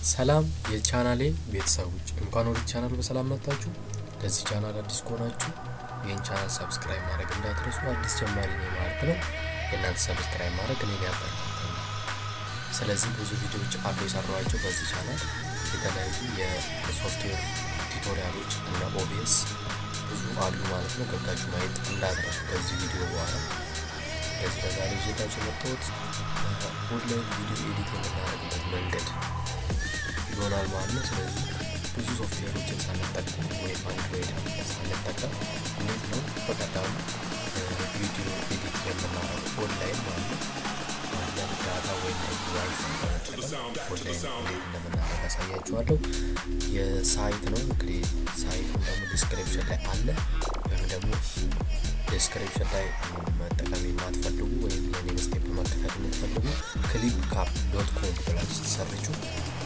ሰላም የቻናሌ ቤተሰቦች እንኳን ወደ ቻናሉ በሰላም መጣችሁ። ለዚህ ቻናል አዲስ ከሆናችሁ ይሄን ቻናል ሰብስክራይብ ማድረግ እንዳትረሱ። አዲስ ጀማሪ ነኝ ማለት ነው። የእናንተ ሰብስክራይብ ማድረግ እኔን ያበረታታል። ስለዚህ ብዙ ቪዲዮዎች አሉ የሰራኋቸው በዚህ ቻናል የተለያዩ የሶፍትዌር ቱቶሪያሎች እና OBS ብዙ አሉ ማለት ነው። ገብታችሁ ማየት እንዳትረሱ ከዚህ ቪዲዮ በኋላ። ስለዚህ ለዛሬ ይዤላችሁ የመጣሁት ኦንላይን ቪዲዮ ኤዲት የምናደርግበት መንገድ ይሆናል ማለት ነው። ስለዚህ ብዙ ሶፍትዌሮችን ሳንጠቀም ወይም አንድሮይድ ሳንጠቀም እንዴት ነው በቀላሉ ቪዲዮ ኤዲት የምናደርገው ኦንላይን ማለት ነው። ዳታ ወይም ዋይፋይ በመጠቀም ኦንላይን እንዴት እንደምናደርግ አሳያችኋለሁ። የሳይት ነው እንግዲህ ሳይቱን ደግሞ ዲስክሪፕሽን ላይ አለ። ወይም ደግሞ ዲስክሪፕሽን ላይ መጠቀም የማትፈልጉ ወይም የኔን ስቴፕ መከተል የምትፈልጉ clipcap.com ብላችሁ ስትሰርቹ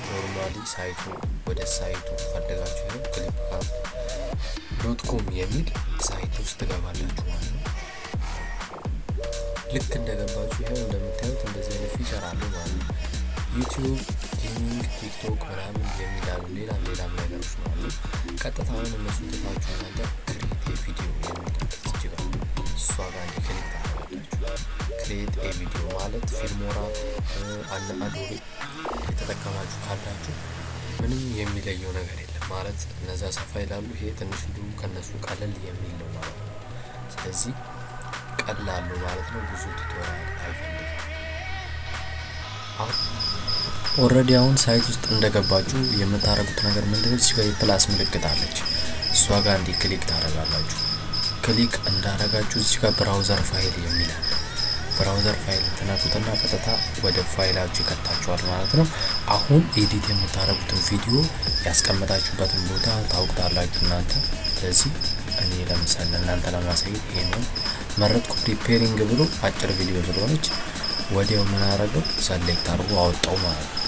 ኖርማሊ ሳይቱ ወደ ሳይቱ ፈልጋችሁ ነው clipcap.com የሚል ሳይት ውስጥ ትገባላችሁ ማለት ነው። ልክ እንደገባችሁ ይሄው እንደምታዩት እንደዚህ አይነት ፊቸር አለ ማለት ነው። ዩቲዩብ፣ ጌሚንግ፣ ቲክቶክ ምናምን የሚላሉ ሌላም ነገሮች ነው አሉ። ቀጥታ አሁን እነሱ ትታችሁ እናንተ ክሬት ቪዲዮ የሚል እዚህ ጋር እሷ ጋር ክሊክ ታደርጋላችሁ። ክሬት ቪዲዮ ማለት ፊልሞራ አዶቤ የተጠቀማችሁ ካላችሁ ምንም የሚለየው ነገር የለም ማለት እነዛ ሰፋ ይላሉ። ይሄ ትንሽ እንዲሁ ከነሱ ቀለል የሚል ነው ማለት ነው። ስለዚህ ቀላሉ ማለት ነው። ብዙ ቱቶሪያል አይፈልግም። ኦልሬዲ አሁን ሳይት ውስጥ እንደገባችሁ የምታረጉት ነገር ምንድነው? እዚህ ጋር የፕላስ ምልክት አለች። እሷ ጋር እንዲ ክሊክ ታደርጋላችሁ። ክሊክ እንዳረጋችሁ እዚህ ጋር ብራውዘር ፋይል የሚል አለ። ብራውዘር ፋይል ተናኩትና ቀጥታ ወደ ፋይላችሁ ይከታችኋል ማለት ነው። አሁን ኤዲት የምታረጉትን ቪዲዮ ያስቀመጣችሁበትን ቦታ ታውቁታላችሁ እናንተ። ስለዚህ እኔ ለምሳሌ እናንተ ለማሳየት ይሄንን መረጥኩ። ፕሪፔሪንግ ብሎ አጭር ቪዲዮ ስለሆነች ወዲያው ምን አደረገው ሰሌክት አድርጎ አወጣው ማለት ነው።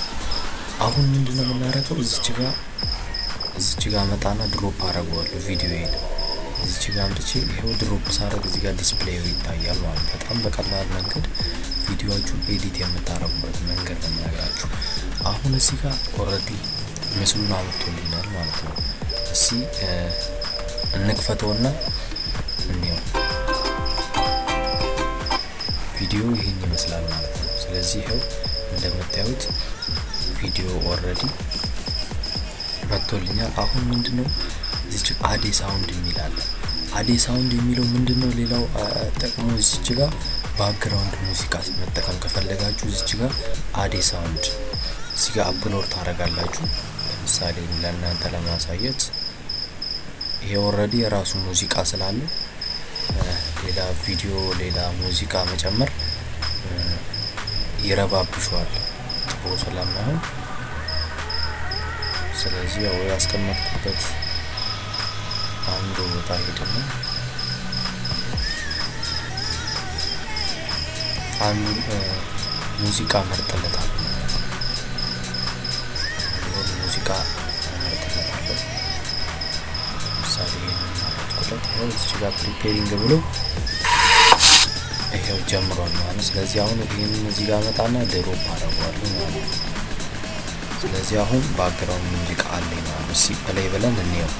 አሁን ምንድነው የምናደርገው? እዚች ጋር መጣና ድሮፕ አደርገዋለሁ ቪዲዮዬን። እዚች ጋር አምጥቼ ይሄው ድሮፕ ሳደርግ እዚህ ጋር ዲስፕሌዩ ይታያል ማለት ነው። በጣም በቀላል መንገድ ቪዲዮአችሁን ኤዲት የምታረጉበት መንገድ ነው የምነግራችሁ። አሁን እዚህ ጋር ኦልሬዲ ምስሉን አምጥቶልኛል ማለት ነው። እዚህ እንክፈተውና እንየው። ቪዲዮ ይሄን ይመስላል ማለት ነው። ስለዚህ ይሄው እንደምታዩት ቪዲዮ ኦልሬዲ መጥቶልኛል። አሁን ምንድነው እዚህ አዴ ሳውንድ የሚላል አዴ ሳውንድ የሚለው ምንድነው? ሌላው ጥቅሙ እዚህ ጋር ባክግራውንድ ሙዚቃ መጠቀም ከፈለጋችሁ እዚህ ጋር አዴ ሳውንድ እዚህ ጋር አፕሎድ ታደርጋላችሁ። ለምሳሌ ለእናንተ ለማሳየት ይሄ ኦልሬዲ የራሱ ሙዚቃ ስላለ ሌላ ቪዲዮ ሌላ ሙዚቃ መጨመር ይረባብሻል ጥሩ ስለማይሆን፣ ስለዚህ ያው ያስቀመጥኩበት አንዱ ቦታ ሄድና አንዱ ሙዚቃ መርጥለታል። ሙዚቃ መርጥለታል። ለምሳሌ ማለት እዚህ ጋር ፕሪፔሪንግ ብሎ ይሄው ጀምሯል ማለት። ስለዚህ አሁን ይሄንን እዚህ ጋር መጣና ድሮፕ አደርገዋለሁ ማለት ነው። ስለዚህ አሁን ባክግራውንድ ሙዚቃ አለኝ ማለት እዚህ ፕሌይ ብለን እንየው።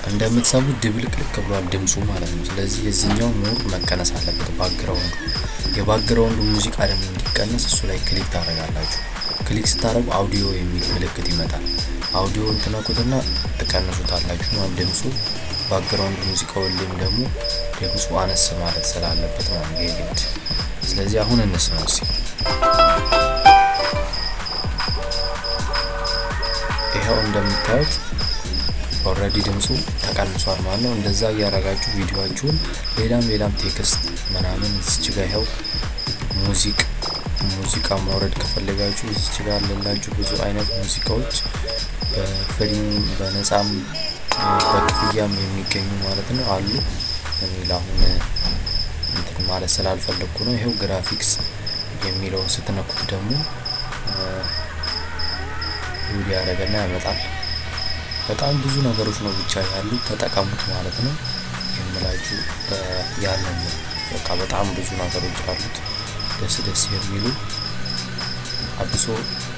እንደምትሰሙት ድብልቅልቅ ብሏል ድምጹ ማለት ነው። ስለዚህ የዚህኛው ሞር መቀነስ አለበት ባክግራውንዱ። የባክግራውንዱ ሙዚቃ ደግሞ እንዲቀነስ እሱ ላይ ክሊክ ታደርጋላችሁ። ክሊክ ስታደርጉ አውዲዮ የሚል ምልክት ይመጣል። አውዲዮን ትነኩትና ትቀንሱታላችሁ ማለት ድምጹ ባክግራውንድ ሙዚቃው ወይም ደግሞ ድምጹ አነስ ማለት ስላለበት ማለት ነው ይሄድ። ስለዚህ አሁን እንስማው እስኪ። ይሄው እንደምታዩት ኦልሬዲ ድምጹ ተቀንሷል ማለት ነው። እንደዛ እያረጋችሁ ቪዲዮአችሁን ሌላም ቴክስት ምናምን እዚህ ጋር ይሄው ሙዚቃ ማውረድ ከፈለጋችሁ እዚህ ጋር አለላችሁ ብዙ አይነት ሙዚቃዎች በፍሪም በነፃም በክፍያም የሚገኙ ማለት ነው አሉ። እኔ ለአሁን እንትን ማለት ስላልፈለኩ ነው። ይሄው ግራፊክስ የሚለውን ስትነኩት ደግሞ ቪዲዮ ያደርገና ያመጣል። በጣም ብዙ ነገሮች ነው ብቻ ያሉት ተጠቀሙት ማለት ነው የምላችሁ። ያንን በቃ በጣም ብዙ ነገሮች አሉት ደስ የሚሉ አብሶ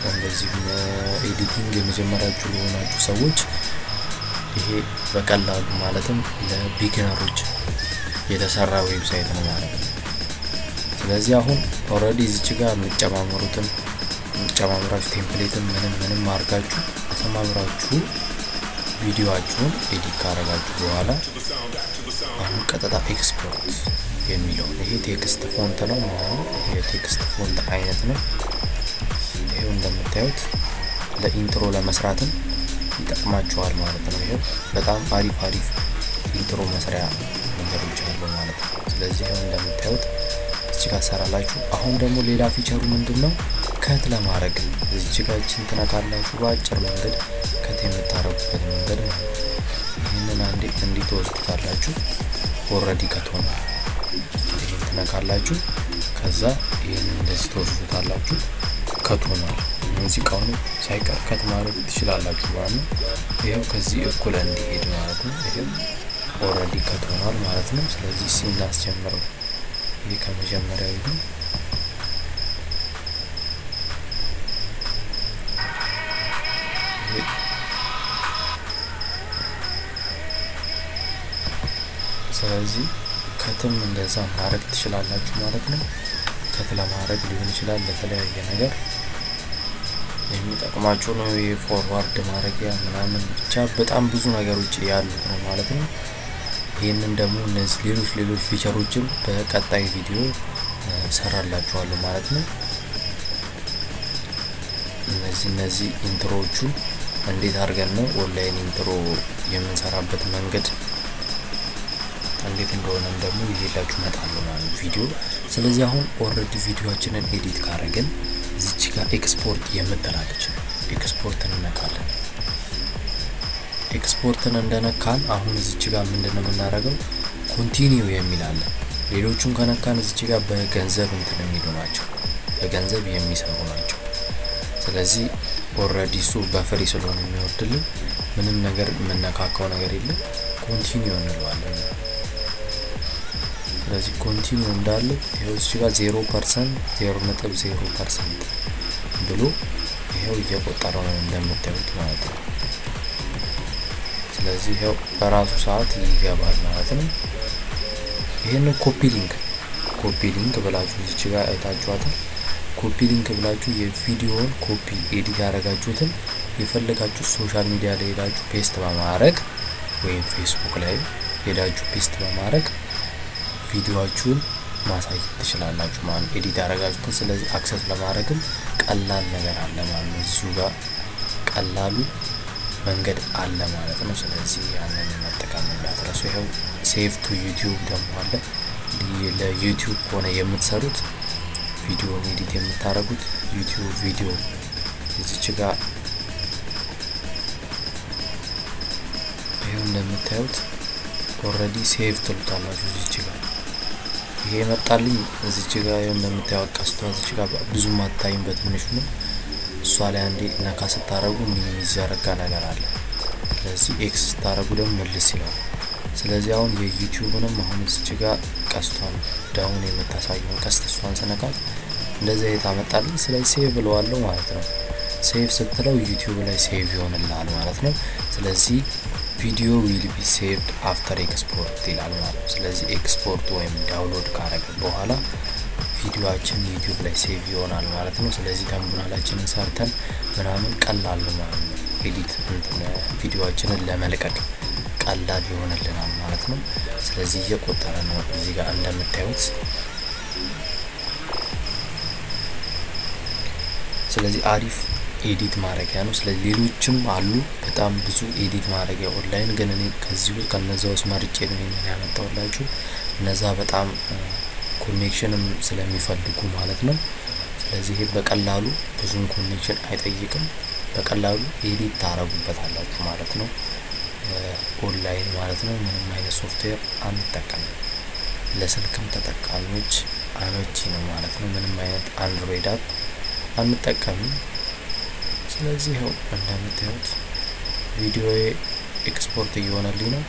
እንደዚህ ኤዲቲንግ የመጀመሪያችሁ ለሆናችሁ ሰዎች ይሄ በቀላሉ ማለትም ለቢጊነሮች የተሰራ ዌብሳይት ነው ማለት ነው። ስለዚህ አሁን ኦሬዲ እዚች ጋር የምትጨማምሩትን ጨማምራችሁ ቴምፕሌትን ምንም አድርጋችሁ ተማምራችሁ ቪዲዮአችሁን ኤዲት ካረጋችሁ በኋላ አሁን ቀጥታ ኤክስፖርት የሚለው ይሄ ቴክስት ፎንት ነው ማለት ነው። ይሄ ቴክስት ፎንት አይነት ነው። ይሄው እንደምታዩት ለኢንትሮ ለመስራትም ይጠቅማችኋል ማለት ነው። ይሄው በጣም አሪፍ ኢንትሮ መስሪያ ነገሮች አሉ ማለት ነው። ስለዚህ ይሄው እንደምታዩት እዚህ ጋር ሰራላችሁ። አሁን ደግሞ ሌላ ፊቸሩ ምንድነው? ከት ለማድረግ እዚህ ጋር እቺን ትነካላችሁ። በአጭር መንገድ ከት የምታረጉበት መንገድ ነው። ይሄንን አንዴ እንዲትወስዱታላችሁ ኦሬዲ ከት ሆነ ይሄን ትነካላችሁ። ከዛ ይሄን እንደዚህ ትወስዱታላችሁ። ከት ሆኗል። ሙዚቃውን ሳይቀር ከት ማድረግ ትችላላችሁ ማለት ነው። ይሄው ከዚህ እኩል እንዲሄድ ማለት ነው። ይሄው ኦሬዲ ከት ሆኗል ማለት ነው። ስለዚህ ሲናስጀምረው ይሄ ከመጀመሪያው ይሁን ስለዚህ ከትም እንደዛ ማድረግ ትችላላችሁ ማለት ነው። ከት ለማድረግ ሊሆን ይችላል ለተለያየ ነገር የሚጠቅማችሁ ነው። የፎርዋርድ ማድረጊያ ምናምን ብቻ በጣም ብዙ ነገሮች ያሉት ነው ማለት ነው። ይሄንን ደግሞ እነዚህ ሌሎች ፊቸሮችን በቀጣይ ቪዲዮ ሰራላችኋለሁ ማለት ነው። እነዚህ ኢንትሮዎቹ እንዴት አድርገን ነው ኦንላይን ኢንትሮ የምንሰራበት መንገድ እንዴት እንደሆነም ደግሞ ይዤላችሁ እመጣለሁ ማለት ቪዲዮ። ስለዚህ አሁን ኦሬዲ ቪዲዮአችንን ኤዲት ካረግን እዚች ጋር ኤክስፖርት የምትላለች ኤክስፖርትን እንነካለን። ኤክስፖርትን እንደነካን አሁን እዚች ጋር ምንድነው የምናደርገው? ኮንቲኒው የሚል አለ። ሌሎቹን ከነካን እዚች ጋር በገንዘብ እንትን የሚሉ ናቸው፣ በገንዘብ የሚሰሩ ናቸው። ስለዚህ ኦሬዲ እሱ በፍሪ ስለሆነ የሚወርድልን ምንም ነገር የምነካካው ነገር የለም። ኮንቲኒው እንለዋለን። ስለዚህ ኮንቲኒው እንዳለ ይሄው እዚህ ጋር 0% 0.0% ብሎ ይሄው እየቆጠረው ነው እንደምታዩት ማለት ነው። ስለዚህ ይሄው በራሱ ሰዓት ይገባል ማለት ነው። ይሄን ኮፒ ሊንክ ብላችሁ እዚህ ጋር አይታችኋታል። ኮፒ ሊንክ ብላችሁ የቪዲዮውን ኮፒ ኤዲት ያደረጋችሁትን የፈለጋችሁ ሶሻል ሚዲያ ላይ ሄዳችሁ ፔስት በማድረግ ወይም ፌስቡክ ላይ ሄዳችሁ ፔስት በማድረግ ቪዲዮአችሁን ማሳየት ትችላላችሁ ማለት ኤዲት ያደረጋችሁትን። ስለዚህ አክሰስ ለማድረግም ቀላል ነገር አለ ማለት ነው። እዚሁ ጋር ቀላሉ መንገድ አለ ማለት ነው። ስለዚህ ያንን መጠቀም እንዳትረሱ። ይሄው ሴቭ ቱ ዩቲዩብ ደግሞ አለ። ለዩቲዩብ ሆነ የምትሰሩት ቪዲዮን ኤዲት የምታረጉት ዩቲዩብ ቪዲዮ እዚች ጋር ይሄው እንደምታዩት ኦሬዲ ሴቭ ትሉታላችሁ። እዚች ጋር ይሄ መጣልኝ። እዚች ጋር ይሄው እንደምታዩት ቀስቷ እዚች ጋር ብዙም አታይም፣ በትንሹ ነው። እሷ ላይ አንዴ ነካ ስታረጉ የሚዘረጋ ነገር አለ። ስለዚህ ኤክስ ስታረጉ ደግሞ መልስ ይላል። ስለዚህ አሁን የዩቲዩብንም አሁን እዚች ጋር ቀስቷን ዳውን የምታሳየውን ቀስት እሷን ስነካት እንደዚህ ታመጣልኝ። ስለዚህ ሴቭ ብለዋለሁ ማለት ነው። ሴቭ ስትለው ዩቲዩብ ላይ ሴቭ ይሆንልሃል ማለት ነው። ስለዚህ ቪዲዮ ዊል ቢ ሴቭድ አፍተር ኤክስፖርት ይላል ማለት ነው። ስለዚህ ኤክስፖርት ወይም ዳውንሎድ ካረገ በኋላ ቪዲዮአችን ዩቲዩብ ላይ ሴቭ ይሆናል ማለት ነው። ስለዚህ ተምብናላችንን ሰርተን ምናምን ቀላል ማለት ነው። ኤዲት ቪዲዮአችንን ለመልቀቅ ቀላል ይሆንልናል ማለት ነው። ስለዚህ እየቆጠረ ነው እዚህ ጋር እንደምታዩት። ስለዚህ አሪፍ ኤዲት ማድረጊያ ነው። ስለዚህ ሌሎችም አሉ በጣም ብዙ ኤዲት ማድረጊያ ኦንላይን፣ ግን እኔ ከዚህ ውስጥ ከነዛው መርጬ ነው ይሄን ያመጣሁላችሁ። እነዛ በጣም ኮኔክሽንም ስለሚፈልጉ ማለት ነው። ስለዚህ ይሄ በቀላሉ ብዙም ኮኔክሽን አይጠይቅም፣ በቀላሉ ኤዲት ታረጉበታላችሁ ማለት ነው። ኦንላይን ማለት ነው። ምንም አይነት ሶፍትዌር አንጠቀምም። ለስልክም ተጠቃሚዎች አመቺ ነው ማለት ነው። ምንም አይነት አንድሮይድ አፕ አንጠቀምም። ስለዚህ ይኸው እንደምታዩት ቪዲዮዬ ኤክስፖርት እየሆነልኝ ነው።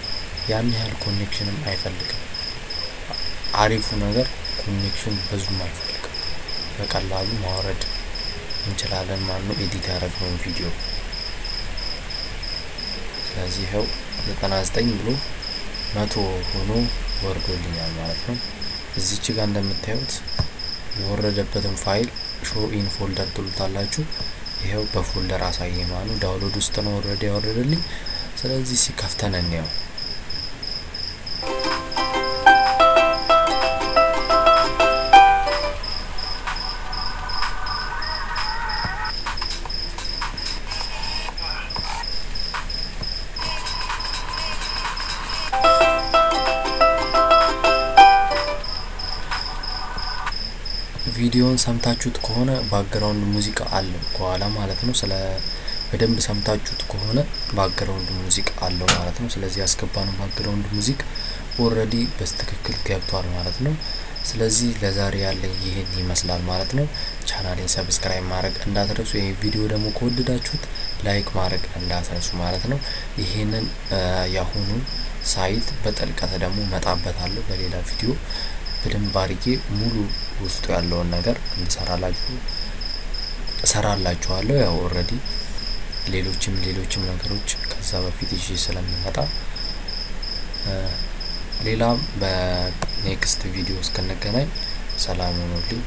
ያን ያህል ኮኔክሽንም አይፈልግም። አሪፉ ነገር ኮኔክሽን ብዙም አይፈልግም። በቀላሉ ማውረድ እንችላለን ማለት ነው ኤዲት ያደረግነው ቪዲዮ። ስለዚህ ይሄው 99 ብሎ 100 ሆኖ ወርዶልኛል ማለት ነው። እዚች ጋር እንደምታዩት የወረደበትን ፋይል ሾው ኢን ፎልደር ትሉታላችሁ። ይሄው በፎልደር አሳየኝ ማለት ነው። ዳውንሎድ ውስጥ ነው ኦሬዲ ያወረደልኝ። ስለዚህ ሲከፍተን እንየው። ቪዲዮን ሰምታችሁት ከሆነ ባክግራውንድ ሙዚቃ አለ ከኋላ ማለት ነው። በደንብ ሰምታችሁት ከሆነ ባክግራውንድ ሙዚቃ አለው ማለት ነው። ስለዚህ ያስገባነው ባክግራውንድ ሙዚቃ ኦሬዲ በትክክል ገብቷል ማለት ነው። ስለዚህ ለዛሬ ያለኝ ይሄን ይመስላል ማለት ነው። ቻናሌን ሰብስክራይብ ማድረግ እንዳትረሱ። ይሄ ቪዲዮ ደግሞ ከወደዳችሁት ላይክ ማድረግ እንዳትረሱ ማለት ነው። ይሄንን ያሁኑን ሳይት በጥልቀት ደግሞ መጣበታለሁ በሌላ ቪዲዮ በደንብ አድርጌ ሙሉ ውስጡ ያለውን ነገር እሰራላችኋለሁ። ያው ኦሬዲ ሌሎችም ነገሮች ከዛ በፊት ይዤ ስለምመጣ ሌላም በኔክስት ቪዲዮ እስከነገናኝ ሰላም ሁኑልኝ።